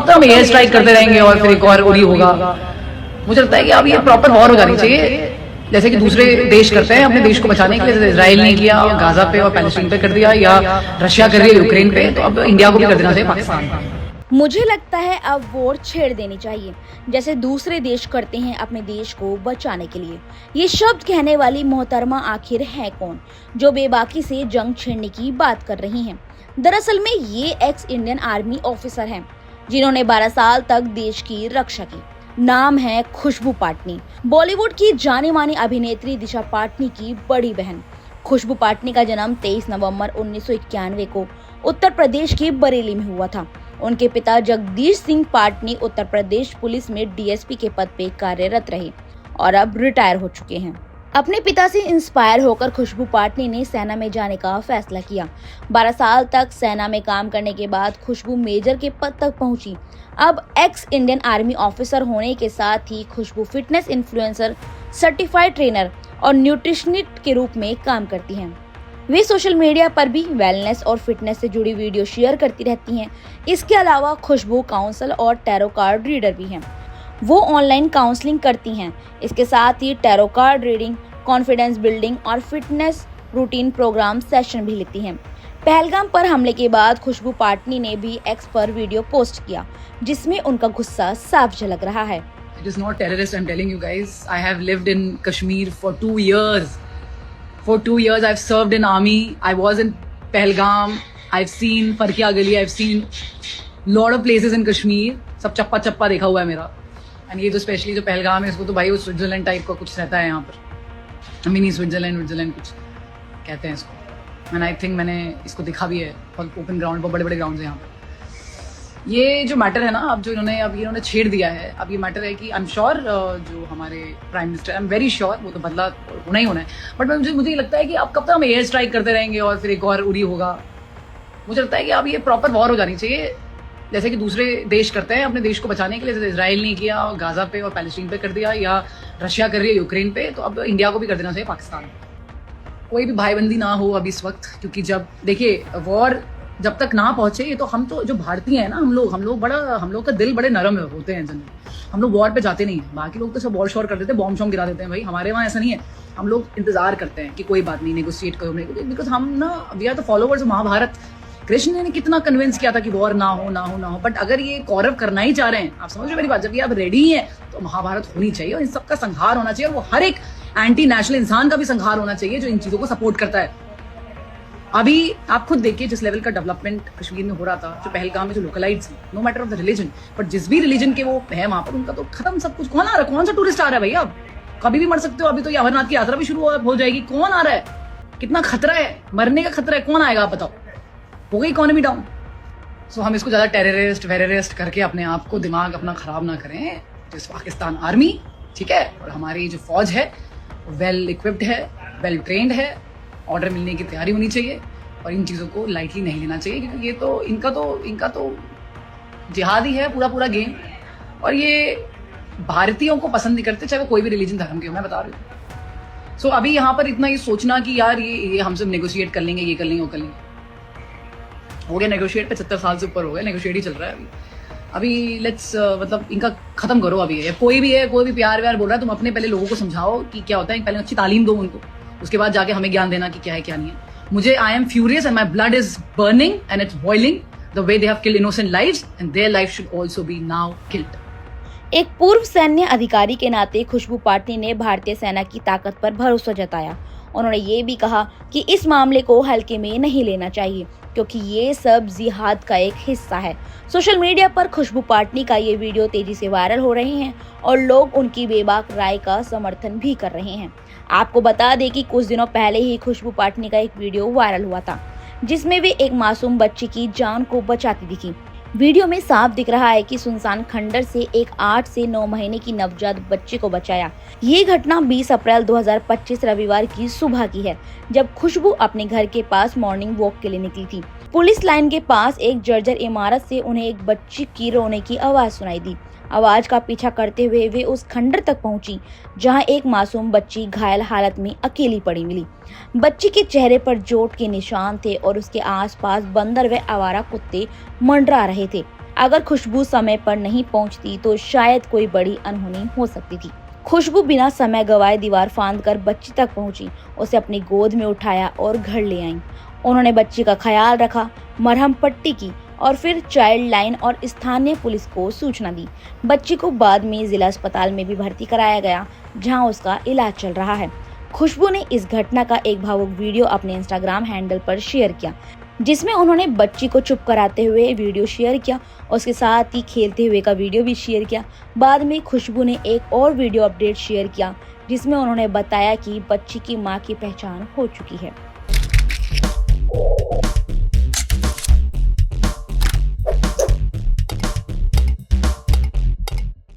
कब तक हम एयर स्ट्राइक करते रहेंगे और फिर एक और उड़ी होगा। मुझे लगता है कि अब ये प्रॉपर वॉर हो जानी चाहिए, जैसे कि दूसरे देश करते हैं अपने देश को बचाने के लिए। जैसे इजराइल ने किया गाजा पे और पैलेस्टीन पे कर दिया, या रशिया कर रही है यूक्रेन पे, तो अब इंडिया को भी कर देना चाहिए पाकिस्तान पे। मुझे लगता है अब वॉर छेड़ देनी चाहिए, जैसे दूसरे देश करते हैं अपने देश को बचाने के लिए। ये शब्द कहने वाली मोहतरमा आखिर है कौन, जो बेबाकी से जंग छेड़ने की बात कर रही हैं? दरअसल में ये एक्स इंडियन आर्मी ऑफिसर हैं, जिन्होंने 12 साल तक देश की रक्षा की। नाम है खुशबू पाटनी, बॉलीवुड की जानी मानी अभिनेत्री दिशा पाटनी की बड़ी बहन। खुशबू पाटनी का जन्म 23 नवंबर 1991 को उत्तर प्रदेश के बरेली में हुआ था। उनके पिता जगदीश सिंह पाटनी उत्तर प्रदेश पुलिस में डीएसपी के पद पे कार्यरत रहे और अब रिटायर हो चुके हैं। अपने पिता से इंस्पायर होकर खुशबू पाटनी ने सेना में जाने का फैसला किया। 12 साल तक सेना में काम करने के बाद खुशबू मेजर के पद तक पहुंची। अब एक्स इंडियन आर्मी ऑफिसर होने के साथ ही खुशबू फिटनेस इन्फ्लुएंसर, सर्टिफाइड ट्रेनर और न्यूट्रिशनिस्ट के रूप में काम करती हैं। वे सोशल मीडिया पर भी वेलनेस और फिटनेस से जुड़ी वीडियो शेयर करती रहती हैं। इसके अलावा खुशबू काउंसल और टैरो कार्ड रीडर भी हैं। वो ऑनलाइन काउंसलिंग करती हैं। इसके साथ ही tarot card reading, confidence building और फिटनेस रूटीन प्रोग्राम सेशन भी लेती हैं। पहलगाम पर हमले के बाद खुशबू पाटनी ने भी एक्स पर वीडियो पोस्ट किया, जिसमें उनका गुस्सा साफ झलक रहा है। It is not terrorist, I'm telling you guys. I have lived in Kashmir for 2 years. For 2 years, I've served in army. I was in Pahalgam. I've seen Farkia Gali. I've seen lot of places in Kashmir. सब चप्पा चप्पा देखा हुआ है मेरा। And ये तो specially जो पहलगाम है, इसको तो भाई वो स्विट्जरलैंड टाइप का कुछ रहता है यहाँ पर। मिनी स्विट्जरलैंड कुछ कहते हैं इसको। एंड आई थिंक मैंने इसको देखा भी है, बहुत ओपन ग्राउंड, बहुत बड़े बड़े ग्राउंड है यहाँ पर। ये जो मैटर है ना, अब जो इन्होंने छेड़ दिया है, अब ये मैटर है कि आई एम श्योर जो हमारे prime minister, I am very sure वो तो बदला होना ही होना है। बट मुझे लगता है कि अब कब तक हम एयर स्ट्राइक करते रहेंगे और फिर एक और उड़ी होगा। मुझे लगता है कि अब ये प्रॉपर वॉर हो जानी चाहिए, जैसे कि दूसरे देश करते हैं अपने देश को बचाने के लिए। जैसे इजराइल ने किया गाजा पे और पैलेस्टीन पे कर दिया, या रशिया कर रही है यूक्रेन पे, तो अब इंडिया को भी कर देना चाहिए पाकिस्तान पे। कोई भी भाईबंदी ना हो अभी इस वक्त, क्योंकि जब देखिए वॉर जब तक ना पहुंचे, ये तो हम तो जो भारतीय हैं ना, हम लोग का दिल बड़े नरम होते हैं जनरली। हम लोग वॉर पे जाते नहीं हैं। बाकी लोग तो सब वॉर शॉर कर देते हैं, बॉम्ब शॉम्ब गिरा देते हैं। भाई हमारे वहाँ ऐसा नहीं है। हम लोग इंतजार करते हैं कि कोई बात नहीं, नेगोशिएट करो, बिकॉज हम ना we are the followers of Mahabharat. Krishna ने कितना कन्विंस किया था कि वॉर ना हो। बट अगर ये कौरव करना ही चाह रहे हैं, आप समझ रहे मेरी बात, जब ये आप रेडी हैं तो महाभारत होनी चाहिए और इन सबका संहार होना चाहिए। और वो हर एक एंटी नेशनल इंसान का भी संहार होना चाहिए जो इन चीजों को सपोर्ट करता है। अभी आप खुद देखिए जिस लेवल का डेवलपमेंट कश्मीर में हो रहा था, जो पहलगाम में जो localites, no matter of the religion, but जिस भी रिलीजन के वो है वहां पर, उनका तो खत्म सब कुछ। कौन आ रहा है? कौन सा टूरिस्ट आ रहा है भैया? आप कभी भी मर सकते हो। अभी तो ये अमरनाथ की यात्रा भी शुरू हो जाएगी। कौन आ रहा है? कितना खतरा है, मरने का खतरा है। कौन आएगा आप बताओ? हो गई इकोनॉमी डाउन। सो हम इसको ज्यादा टेररिस्ट करके अपने आप को दिमाग अपना खराब ना करें। जिस पाकिस्तान आर्मी, ठीक है, और हमारी जो फौज है वेल इक्विप्ड है, वेल ट्रेंड है, ऑर्डर मिलने की तैयारी होनी चाहिए और इन चीज़ों को लाइटली नहीं लेना चाहिए, क्योंकि ये तो इनका तो जिहाद ही है पूरा गेम। और ये भारतीयों को पसंद नहीं करते, चाहे वो कोई भी रिलीजन धर्म के हो, मैं बता रही हूँ। सो अभी यहाँ पर इतना ये सोचना कि यार ये हमसे नेगोशिएट कर लेंगे, ये कर लेंगे, वो कर लेंगे, हो गया नेगोशिएट। 75 साल से ऊपर हो गया, नेगोशिएट ही चल रहा है अभी। लेट्स मतलब इनका खत्म करो अभी। है कोई भी प्यार व्यार बोल रहा है, तुम अपने पहले लोगों को समझाओ कि क्या होता है, पहले अच्छी तालीम दो उनको, उसके बाद जाके हमें ज्ञान देना कि क्या है क्या नहीं है। मुझे I am furious and my blood is burning and it's boiling the way they have killed innocent lives and their life should also be now killed. एक पूर्व सैन्य अधिकारी के नाते खुशबू पाटनी ने भारतीय सेना की ताकत पर भरोसा जताया। उन्होंने ये भी कहा कि इस मामले को हल्के में नहीं लेना चाहिए, क्योंकि ये सब जिहाद का एक हिस्सा है। सोशल मीडिया पर खुशबू पाटनी का ये वीडियो तेजी से वायरल हो रहे हैं और लोग उनकी बेबाक राय का समर्थन भी कर रहे हैं। आपको बता दें कि कुछ दिनों पहले ही खुशबू पाटनी का एक वीडियो वायरल हुआ था, जिसमें वे एक मासूम बच्ची की जान को बचाती दिखी। वीडियो में साफ दिख रहा है कि सुनसान खंडर से एक 8 से 9 महीने की नवजात बच्ची को बचाया। ये घटना 20 अप्रैल 2025 रविवार की सुबह की है, जब खुशबू अपने घर के पास मॉर्निंग वॉक के लिए निकली थी। पुलिस लाइन के पास एक जर्जर इमारत से उन्हें एक बच्ची की रोने की आवाज सुनाई दी। आवाज का पीछा करते हुए वे उस खंडर तक पहुंची, जहां एक मासूम बच्ची घायल हालत में अकेली पड़ी मिली। बच्ची के चेहरे पर चोट के निशान थे और उसके आसपास बंदर व आवारा कुत्ते मंडरा रहे थे। अगर खुशबू समय पर नहीं पहुंचती तो शायद कोई बड़ी अनहोनी हो सकती थी। खुशबू बिना समय गवाए दीवार फांदकर बच्ची तक पहुंची, उसे अपनी गोद में उठाया और घर ले आईं। उन्होंने बच्ची का ख्याल रखा, मरहम पट्टी की और फिर चाइल्ड लाइन और स्थानीय पुलिस को सूचना दी। बच्ची को बाद में जिला अस्पताल में भी भर्ती कराया गया, जहां उसका इलाज चल रहा है। खुशबू ने इस घटना का एक भावुक वीडियो अपने इंस्टाग्राम हैंडल पर शेयर किया, जिसमें उन्होंने बच्ची को चुप कराते हुए वीडियो शेयर किया, उसके साथ ही खेलते हुए का वीडियो भी शेयर किया। बाद में खुशबू ने एक और वीडियो अपडेट शेयर किया, जिसमें उन्होंने बताया कि बच्ची की मां की पहचान हो चुकी है।